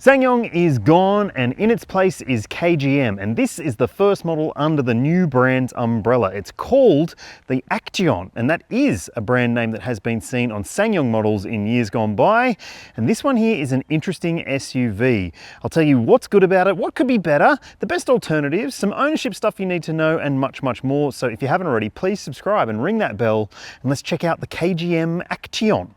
SsangYong is gone and in its place is KGM, and this is the first model under the new brand's umbrella. It's called the Actyon, and that is a brand name that has been seen on SsangYong models in years gone by. And this one here is an interesting SUV. I'll tell you what's good about it, what could be better, the best alternatives, some ownership stuff you need to know, and much, much more. So if you haven't already, please subscribe and ring that bell, and let's check out the KGM Actyon.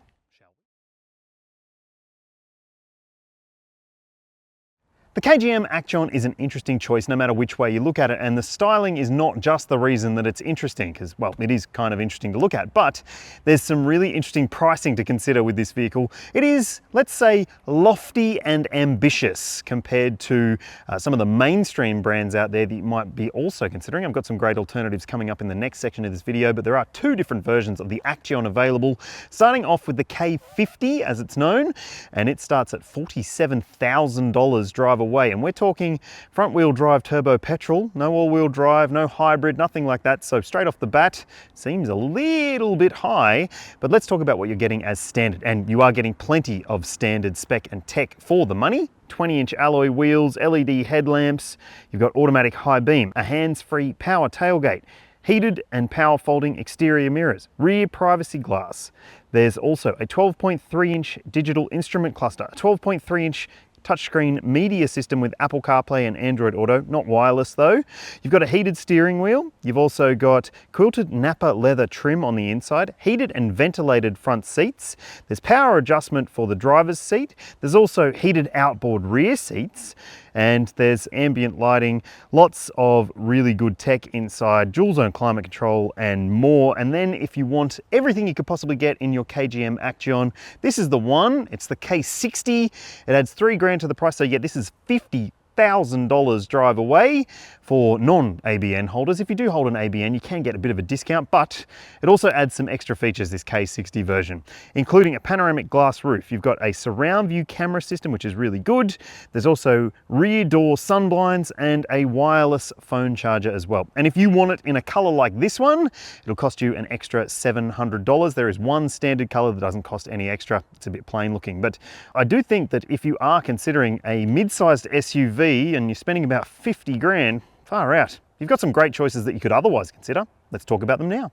The KGM Actyon is an interesting choice no matter which way you look at it, and the styling is not just the reason that it's interesting, because, well, it is kind of interesting to look at, but there's some really interesting pricing to consider with this vehicle. It is, let's say, lofty and ambitious compared to some of the mainstream brands out there that you might be also considering. I've got some great alternatives coming up in the next section of this video, but there are two different versions of the Actyon available, starting off with the K50 as it's known, and it starts at $47,000 drive away, and we're talking front wheel drive turbo petrol, no all-wheel drive, no hybrid, nothing like that. So straight off the bat seems a little bit high, but let's talk about what you're getting as standard. And you are getting plenty of standard spec and tech for the money. 20-inch alloy wheels, LED headlamps, you've got automatic high beam, a hands-free power tailgate, heated and power folding exterior mirrors, rear privacy glass. There's also a 12.3-inch digital instrument cluster, a 12.3-inch touchscreen media system with Apple CarPlay and Android Auto, not wireless though. You've got a heated steering wheel. You've also got quilted Napa leather trim on the inside, heated and ventilated front seats. There's power adjustment for the driver's seat. There's also heated outboard rear seats, and there's ambient lighting, lots of really good tech inside, dual zone climate control and more. And then if you want everything you could possibly get in your KGM Actyon, this is the one. It's the K60. It adds $3 grand to the price, so yeah, this is $50,000 drive away for non-ABN holders. If you do hold an ABN, you can get a bit of a discount, but it also adds some extra features, this K60 version, including a panoramic glass roof. You've got a surround view camera system, which is really good. There's also rear door sun blinds and a wireless phone charger as well. And if you want it in a color like this one, it'll cost you an extra $700. There is one standard color that doesn't cost any extra. It's a bit plain looking, but I do think that if you are considering a mid-sized SUV and you're spending about 50 grand, far out. You've got some great choices that you could otherwise consider. Let's talk about them now.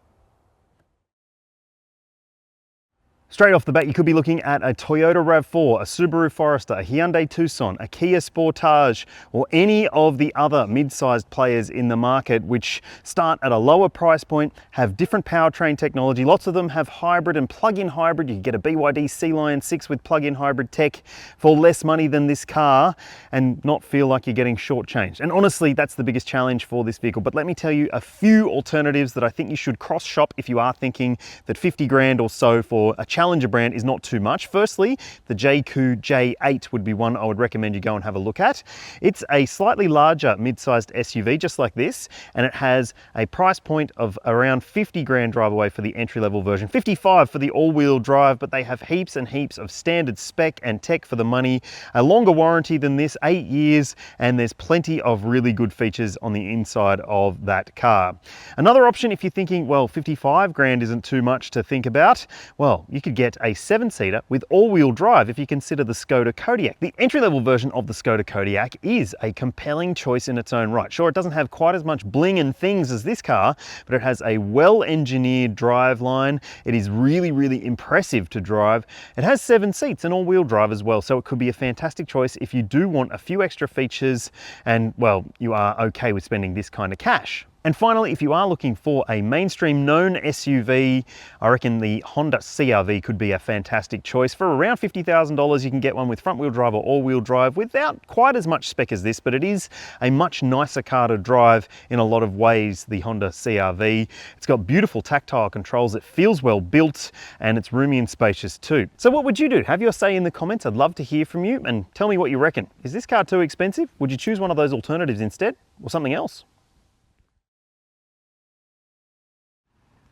Straight off the bat, you could be looking at a Toyota RAV4, a Subaru Forester, a Hyundai Tucson, a Kia Sportage, or any of the other mid-sized players in the market, which start at a lower price point, have different powertrain technology. Lots of them have hybrid and plug-in hybrid. You can get a BYD Sea Lion 6 with plug-in hybrid tech for less money than this car and not feel like you're getting shortchanged. And honestly, that's the biggest challenge for this vehicle. But let me tell you a few alternatives that I think you should cross-shop if you are thinking that 50 grand or so for a challenger brand is not too much. Firstly, the Jaecoo J8 would be one I would recommend you go and have a look at. It's a slightly larger mid-sized SUV, just like this, and it has a price point of around 50 grand drive away for the entry-level version, 55 for the all-wheel drive, but they have heaps and heaps of standard spec and tech for the money, a longer warranty than this, 8 years, and there's plenty of really good features on the inside of that car. Another option, if you're thinking, well, 55 grand isn't too much to think about, well, you could get a 7-seater with all-wheel drive if you consider the Skoda Kodiaq. The entry-level version of the Skoda Kodiaq is a compelling choice in its own right. Sure, it doesn't have quite as much bling and things as this car, but it has a well-engineered drive line. It is really, really impressive to drive. It has 7 seats and all-wheel drive as well, so it could be a fantastic choice if you do want a few extra features and, well, you are okay with spending this kind of cash. And finally, if you are looking for a mainstream known SUV, I reckon the Honda CR-V could be a fantastic choice. For around $50,000, you can get one with front-wheel drive or all-wheel drive without quite as much spec as this, but it is a much nicer car to drive in a lot of ways, the Honda CR-V. It's got beautiful tactile controls, it feels well built, and it's roomy and spacious too. So what would you do? Have your say in the comments. I'd love to hear from you, and tell me what you reckon. Is this car too expensive? Would you choose one of those alternatives instead, or something else?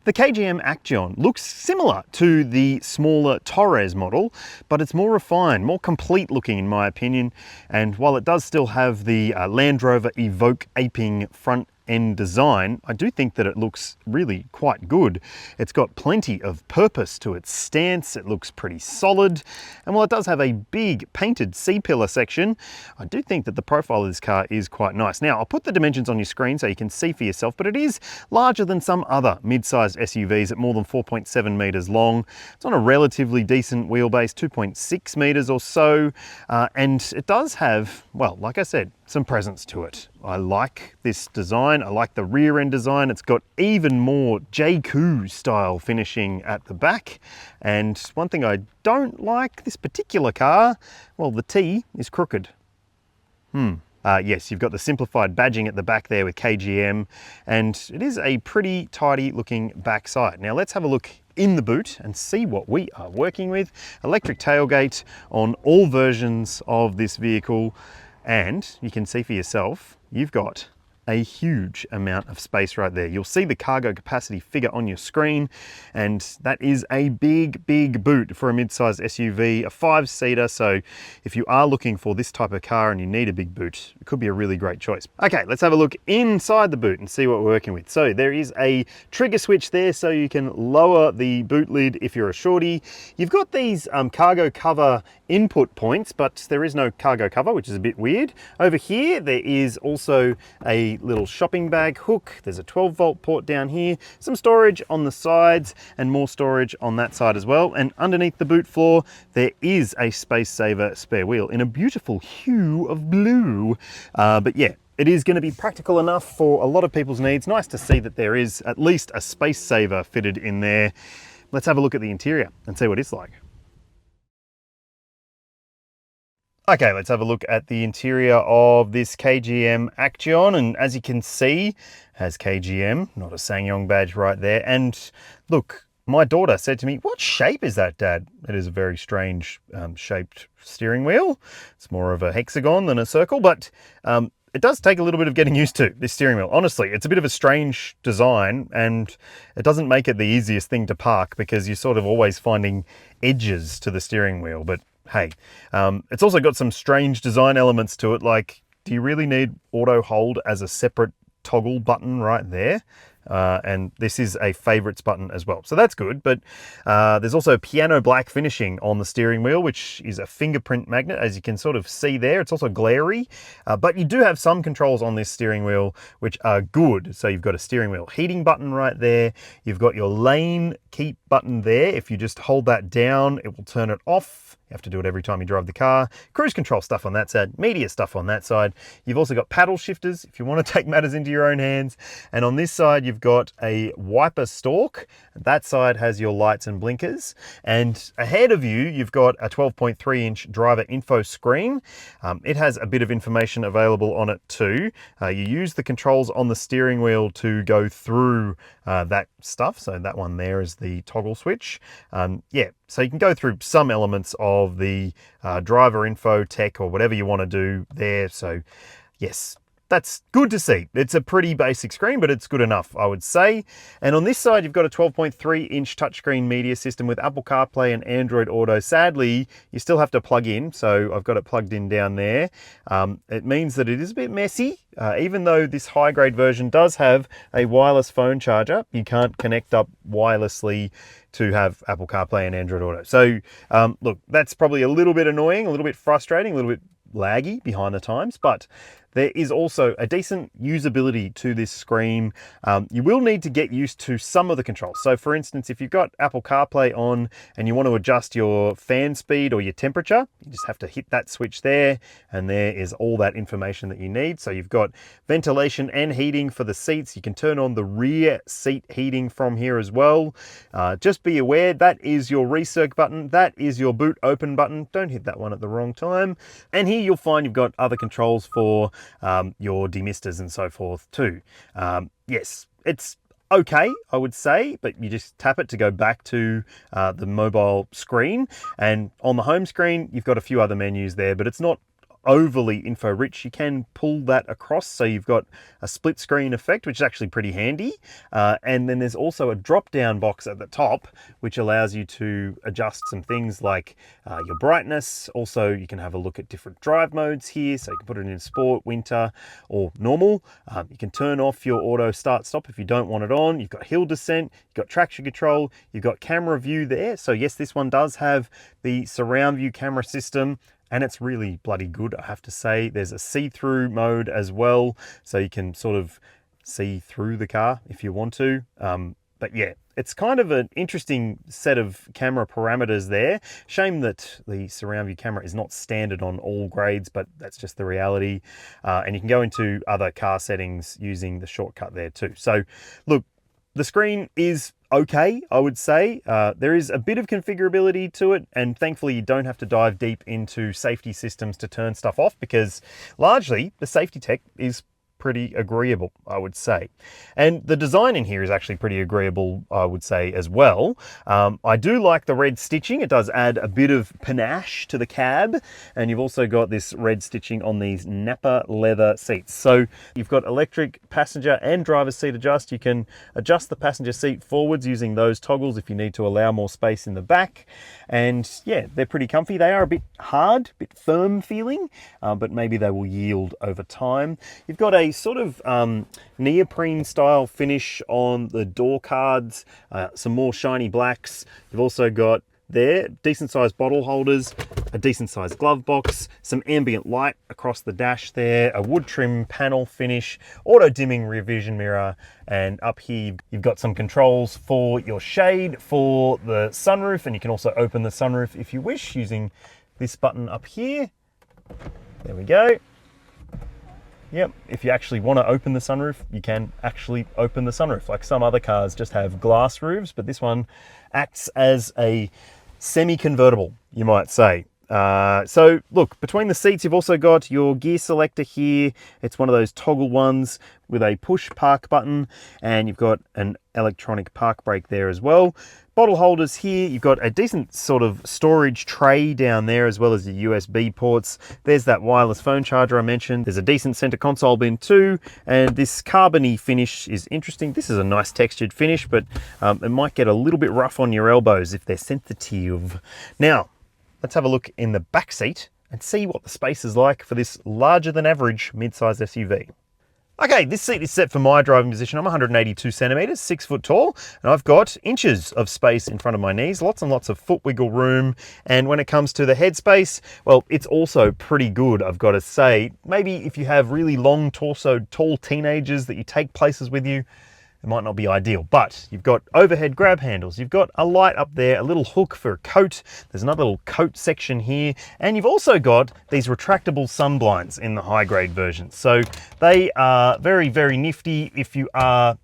The KGM Actyon looks similar to the smaller Torres model, but it's more refined, more complete looking in my opinion. And while it does still have the Land Rover Evoque aping front end design, I do think that it looks really quite good. It's got plenty of purpose to its stance. It looks pretty solid. And while it does have a big painted C-pillar section, I do think that the profile of this car is quite nice. Now, I'll put the dimensions on your screen so you can see for yourself, but it is larger than some other mid-sized SUVs at more than 4.7 meters long. It's on a relatively decent wheelbase, 2.6 meters or so. And it does have, well, like I said, some presence to it. I like this design. I like the rear end design. It's got even more Jaecoo style finishing at the back. And one thing I don't like this particular car, well, the T is crooked. Yes, you've got the simplified badging at the back there with KGM, and it is a pretty tidy looking backside. Now let's have a look in the boot and see what we are working with. Electric tailgate on all versions of this vehicle, and you can see for yourself, you've got a huge amount of space right there. You'll see the cargo capacity figure on your screen, and that is a big, big boot for a mid-sized SUV, a 5-seater. So if you are looking for this type of car and you need a big boot, it could be a really great choice. Okay, let's have a look inside the boot and see what we're working with. So there is a trigger switch there so you can lower the boot lid if you're a shorty. You've got these cargo cover input points, but there is no cargo cover, which is a bit weird. Over here, there is also a little shopping bag hook. There's a 12-volt port down here, some storage on the sides, and more storage on that side as well. And underneath the boot floor, there is a space saver spare wheel in a beautiful hue of blue. But yeah, it is going to be practical enough for a lot of people's needs. Nice to see that there is at least a space saver fitted in there. Let's have a look at the interior and see what it's like. Okay, let's have a look at the interior of this KGM Actyon, and as you can see, has KGM, not a SsangYong badge right there. And look, my daughter said to me, "What shape is that, Dad?" It is a very strange shaped steering wheel. It's more of a hexagon than a circle, but it does take a little bit of getting used to, this steering wheel. Honestly, it's a bit of a strange design, and it doesn't make it the easiest thing to park because you're sort of always finding edges to the steering wheel. But hey, it's also got some strange design elements to it. Like, do you really need auto hold as a separate toggle button right there? And this is a favorites button as well. So that's good, but there's also piano black finishing on the steering wheel, which is a fingerprint magnet, as you can sort of see there. It's also glary, but you do have some controls on this steering wheel which are good. So you've got a steering wheel heating button right there. You've got your lane keep button there. If you just hold that down, it will turn it off. You have to do it every time you drive the car. Cruise control stuff on that side, media stuff on that side. You've also got paddle shifters if you want to take matters into your own hands. And on this side, you've got a wiper stalk. That side has your lights and blinkers. And ahead of you, you've got a 12.3-inch driver info screen. It has a bit of information available on it too. You use the controls on the steering wheel to go through that stuff. So that one there is the toggle switch. Yeah, so you can go through some elements of the driver info tech or whatever you want to do there. So yes, that's good to see. It's a pretty basic screen, but it's good enough, I would say. And on this side, you've got a 12.3-inch touchscreen media system with Apple CarPlay and Android Auto. Sadly, you still have to plug in, so I've got it plugged in down there. It means that it is a bit messy. Even though this high-grade version does have a wireless phone charger, you can't connect up wirelessly to have Apple CarPlay and Android Auto. So look, that's probably a little bit annoying, a little bit frustrating, a little bit laggy behind the times, but there is also a decent usability to this screen. You will need to get used to some of the controls. So for instance, if you've got Apple CarPlay on and you want to adjust your fan speed or your temperature, you just have to hit that switch there, and there is all that information that you need. So you've got ventilation and heating for the seats. You can turn on the rear seat heating from here as well. Just be aware, that is your recirc button. That is your boot open button. Don't hit that one at the wrong time. And here you'll find you've got other controls for your demisters and so forth too. Yes, it's okay, I would say, but you just tap it to go back to the mobile screen. And on the home screen, you've got a few other menus there, but it's not overly info rich, you can pull that across, so you've got a split screen effect, which is actually pretty handy. And then there's also a drop down box at the top, which allows you to adjust some things like your brightness. Also, you can have a look at different drive modes here, so you can put it in sport, winter, or normal. You can turn off your auto start stop if you don't want it on. You've got hill descent, you've got traction control, you've got camera view there. So yes, this one does have the surround view camera system, and it's really bloody good, I have to say. There's a see-through mode as well, so you can sort of see through the car if you want to. But yeah, it's kind of an interesting set of camera parameters there. Shame that the surround view camera is not standard on all grades, but that's just the reality. And you can go into other car settings using the shortcut there too. So look, the screen is okay, I would say. There is a bit of configurability to it, and thankfully you don't have to dive deep into safety systems to turn stuff off, because largely the safety tech is pretty agreeable, I would say. And the design in here is actually pretty agreeable, I would say, as well. I do like the red stitching. It does add a bit of panache to the cab, and you've also got this red stitching on these Nappa leather seats. So you've got electric passenger and driver's seat adjust. You can adjust the passenger seat forwards using those toggles if you need to allow more space in the back. And yeah, they're pretty comfy. They are a bit hard, a bit firm feeling, but maybe they will yield over time. You've got a sort of neoprene style finish on the door cards, some more shiny blacks. You've also got there decent sized bottle holders, a decent sized glove box, some ambient light across the dash there, a wood trim panel finish, auto dimming rear vision mirror, and up here you've got some controls for your shade for the sunroof, and you can also open the sunroof if you wish using this button up here. There we go. Yep, if you actually want to open the sunroof, you can actually open the sunroof. Like some other cars just have glass roofs, but this one acts as a semi-convertible, you might say. So look, between the seats, you've also got your gear selector here. It's one of those toggle ones with a push park button, and you've got an electronic park brake there as well. Bottle holders here. You've got a decent sort of storage tray down there, as well as the USB ports. There's that wireless phone charger I mentioned. There's a decent center console bin too, and this carbony finish is interesting. This is a nice textured finish, but it might get a little bit rough on your elbows if they're sensitive. Now, let's have a look in the back seat and see what the space is like for this larger than average mid-sized SUV. Okay, this seat is set for my driving position. I'm 182 centimeters, 6 foot tall, and I've got inches of space in front of my knees, lots and lots of foot wiggle room. And when it comes to the headspace, well, it's also pretty good, I've got to say. Maybe if you have really long torso, tall teenagers that you take places with you, it might not be ideal, but you've got overhead grab handles, you've got a light up there, a little hook for a coat, there's another little coat section here, and you've also got these retractable sun blinds in the high grade version. So they are very, very nifty if you are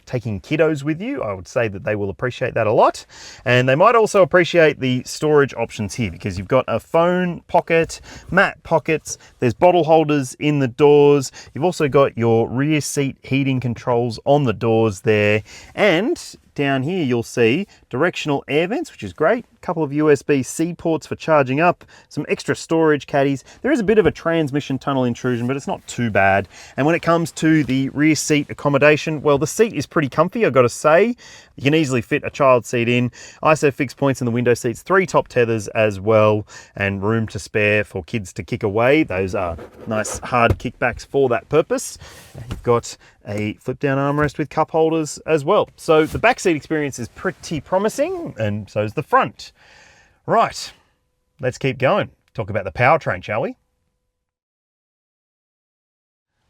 taking kiddos with you. I would say that they will appreciate that a lot. And they might also appreciate the storage options here, because you've got a phone pocket, mat pockets, there's bottle holders in the doors. You've also got your rear seat heating controls on the doors there. And down here you'll see directional air vents, which is great. A couple of USB-C ports for charging up, some extra storage caddies. There is a bit of a transmission tunnel intrusion, but it's not too bad. And when it comes to the rear seat accommodation, well, the seat is pretty comfy, I've got to say. You can easily fit a child seat in. ISO fixed points in the window seats, 3 top tethers as well, and room to spare for kids to kick away. Those are nice hard kickbacks for that purpose. And you've got a flip down armrest with cup holders as well. So the back seat experience is pretty promising, and so is the front. Right, let's keep going. Talk about the powertrain, shall we?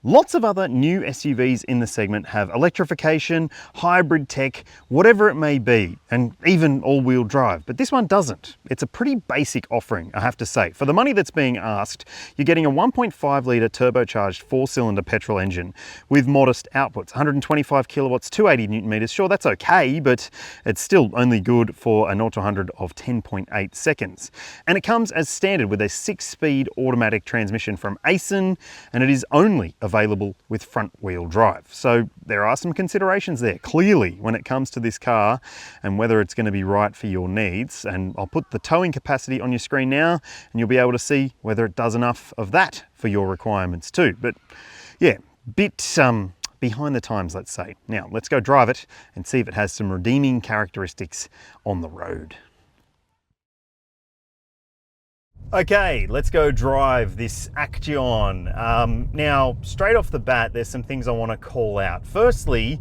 Lots of other new SUVs in the segment have electrification, hybrid tech, whatever it may be, and even all-wheel drive, but this one doesn't. It's a pretty basic offering, I have to say. For the money that's being asked, you're getting a 1.5 litre turbocharged 4-cylinder petrol engine with modest outputs, 125 kilowatts, 280 newton meters. Sure, that's okay, but it's still only good for a 0 to 100 of 10.8 seconds. And it comes as standard with a 6-speed automatic transmission from Aisin, and it is only available available with front-wheel drive. So there are some considerations there, clearly, when it comes to this car and whether it's going to be right for your needs. And I'll put the towing capacity on your screen now, and you'll be able to see whether it does enough of that for your requirements too. But yeah, bit behind the times, let's say. Now, let's go drive it and see if it has some redeeming characteristics on the road. Okay, let's go drive this Actyon. Now, straight off the bat, there's some things I want to call out. Firstly,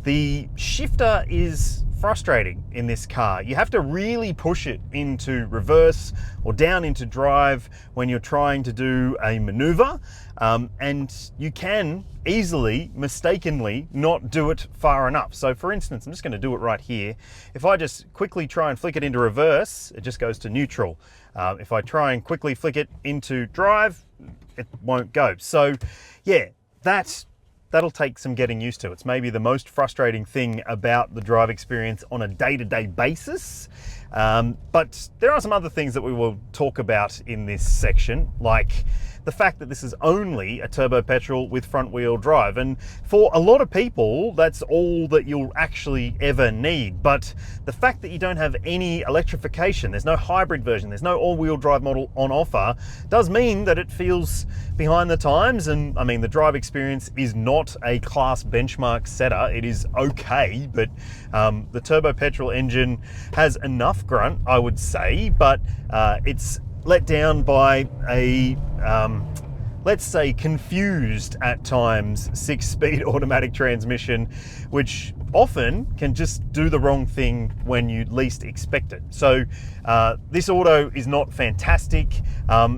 the shifter is frustrating in this car. You have to really push it into reverse or down into drive when you're trying to do a maneuver, and you can easily, mistakenly, not do it far enough. So for instance, I'm just going to do it right here. If I just quickly try and flick it into reverse, it just goes to neutral. If I try and quickly flick it into drive, it won't go. So yeah, that'll take some getting used to. It's maybe the most frustrating thing about the drive experience on a day-to-day basis. But there are some other things that we will talk about in this section, like the fact that this is only a turbo petrol with front wheel drive. And for a lot of people, that's all that you'll actually ever need. But the fact that you don't have any electrification, there's no hybrid version, there's no all-wheel drive model on offer, does mean that it feels behind the times. And I mean, the drive experience is not a class benchmark setter. It is okay, but the turbo petrol engine has enough grunt, I would say, but it's let down by a, let's say, confused at times 6-speed automatic transmission, which often can just do the wrong thing when you least expect it. So this auto is not fantastic.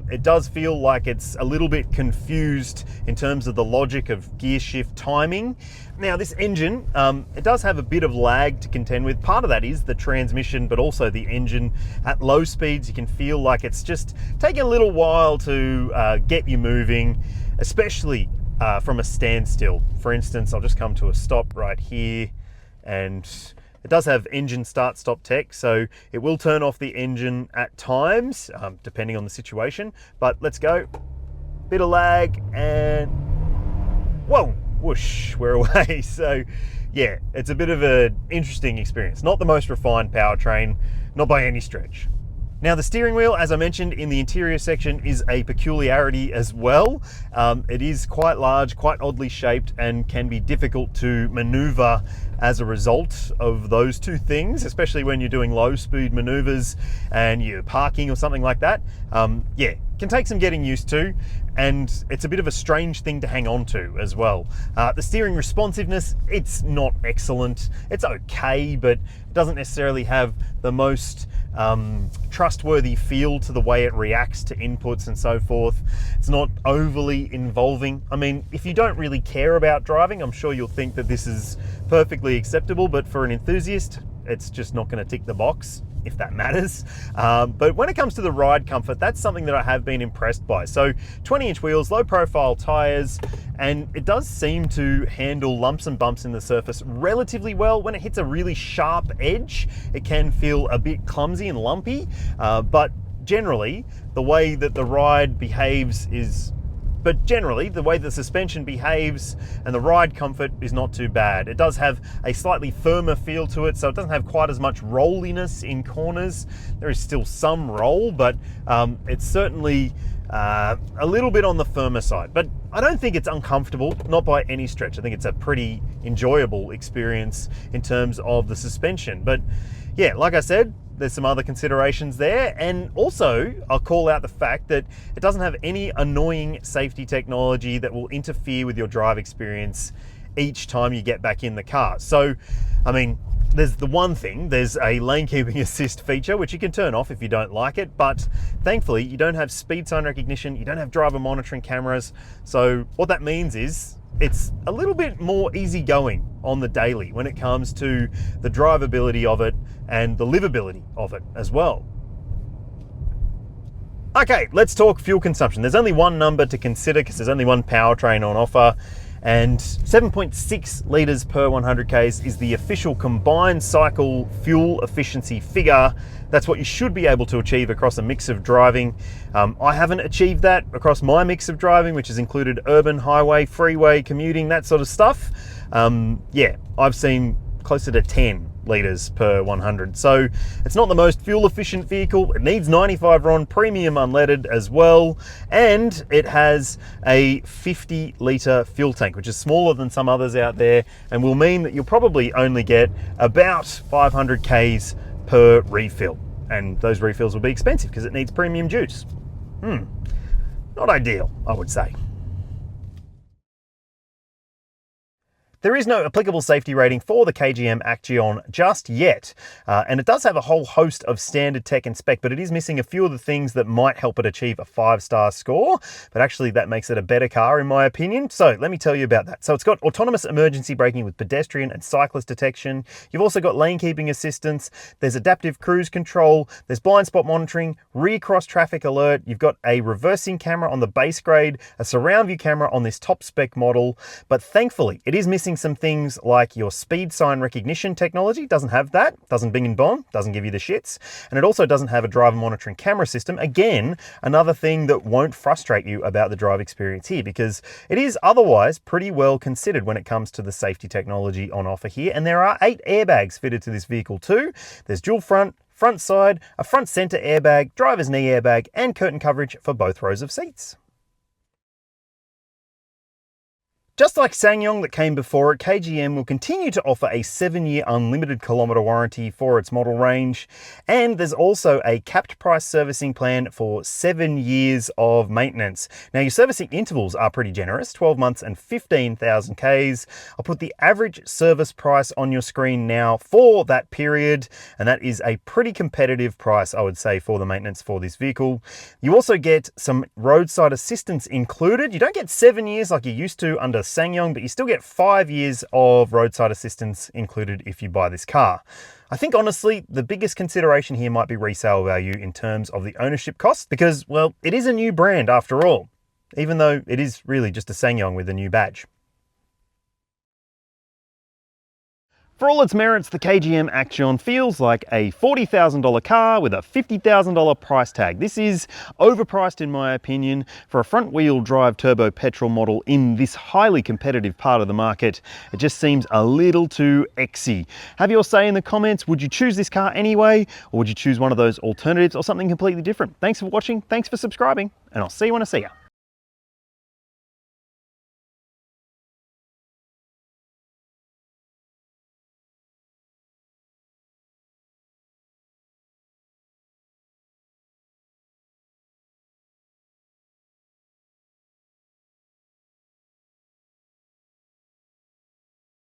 It does feel like it's a little bit confused in terms of the logic of gear shift timing. Now this engine, it does have a bit of lag to contend with. Part of that is the transmission, but also the engine. At low speeds, you can feel like it's just taking a little while to get you moving, especially from a standstill. For instance, I'll just come to a stop right here, and it does have engine start-stop tech, so it will turn off the engine at times, depending on the situation. But let's go. Bit of lag, and whoa, whoosh, we're away. So yeah, it's a bit of an interesting experience. Not the most refined powertrain, not by any stretch. Now the steering wheel, as I mentioned in the interior section, is a peculiarity as well. It is quite large, quite oddly shaped, and can be difficult to maneuver as a result of those two things, especially when you're doing low speed maneuvers and you're parking or something like that. Yeah, can take some getting used to, and it's a bit of a strange thing to hang on to as well. The steering responsiveness, it's not excellent. It's okay, but it doesn't necessarily have the most trustworthy feel to the way it reacts to inputs and so forth. It's not overly involving. I mean, if you don't really care about driving, I'm sure you'll think that this is perfectly acceptable, but for an enthusiast, it's just not going to tick the box, if that matters. But when it comes to the ride comfort, that's something that I have been impressed by. So 20-inch wheels, low profile tires, and it does seem to handle lumps and bumps in the surface relatively well. When it hits a really sharp edge, it can feel a bit clumsy and lumpy, but generally the way that the ride behaves is But generally, the way the suspension behaves and the ride comfort is not too bad. It does have a slightly firmer feel to it, so it doesn't have quite as much rolliness in corners. There is still some roll, but it's certainly a little bit on the firmer side. But I don't think it's uncomfortable, not by any stretch. I think it's a pretty enjoyable experience in terms of the suspension. But yeah, like I said, there's some other considerations there. And also, I'll call out the fact that it doesn't have any annoying safety technology that will interfere with your drive experience each time you get back in the car. So, I mean, there's the one thing, there's a lane keeping assist feature, which you can turn off if you don't like it, but thankfully you don't have speed sign recognition, you don't have driver monitoring cameras. So what that means is it's a little bit more easygoing on the daily when it comes to the drivability of it and the livability of it as well. Okay, let's talk fuel consumption. There's only one number to consider because there's only one powertrain on offer, And 7.6 litres per 100 Ks is the official combined cycle fuel efficiency figure. That's what you should be able to achieve across a mix of driving. I haven't achieved that across my mix of driving, which has included urban, highway, freeway, commuting, that sort of stuff. Yeah, I've seen closer to 10 litres per 100. So it's not the most fuel efficient vehicle. It needs 95 RON premium unleaded as well. And it has a 50 litre fuel tank, which is smaller than some others out there and will mean that you'll probably only get about 500 Ks per refill. And those refills will be expensive because it needs premium juice. Not ideal, I would say. There is no applicable safety rating for the KGM Actyon just yet, and it does have a whole host of standard tech and spec, but it is missing a few of the things that might help it achieve a 5-star score, but actually that makes it a better car in my opinion. So let me tell you about that. So it's got autonomous emergency braking with pedestrian and cyclist detection. You've also got lane keeping assistance. There's adaptive cruise control. There's blind spot monitoring, rear cross traffic alert. You've got a reversing camera on the base grade, a surround view camera on this top spec model, but thankfully it is missing some things like your speed sign recognition technology. Doesn't have that, doesn't bing and bong, doesn't give you the shits. And it also doesn't have a driver monitoring camera system. Again, another thing that won't frustrate you about the drive experience here, because it is otherwise pretty well considered when it comes to the safety technology on offer here. And there are 8 airbags fitted to this vehicle too. There's dual front side, a front center airbag, driver's knee airbag, and curtain coverage for both rows of seats. Just like SsangYong that came before it, KGM will continue to offer a 7-year unlimited kilometre warranty for its model range, and there's also a capped price servicing plan for 7 years of maintenance. Now your servicing intervals are pretty generous, 12 months and 15,000 Ks. I'll put the average service price on your screen now for that period, and that is a pretty competitive price, I would say, for the maintenance for this vehicle. You also get some roadside assistance included. You don't get 7 years like you used to under SsangYong, but you still get 5 years of roadside assistance included if you buy this car. I think honestly, the biggest consideration here might be resale value in terms of the ownership cost, because, well, it is a new brand after all, even though it is really just a SsangYong with a new badge. For all its merits, the KGM Actyon feels like a $40,000 car with a $50,000 price tag. This is overpriced in my opinion for a front-wheel drive turbo petrol model in this highly competitive part of the market. It just seems a little too exy. Have your say in the comments. Would you choose this car anyway, or would you choose one of those alternatives or something completely different? Thanks for watching, thanks for subscribing, and I'll see you when I see you.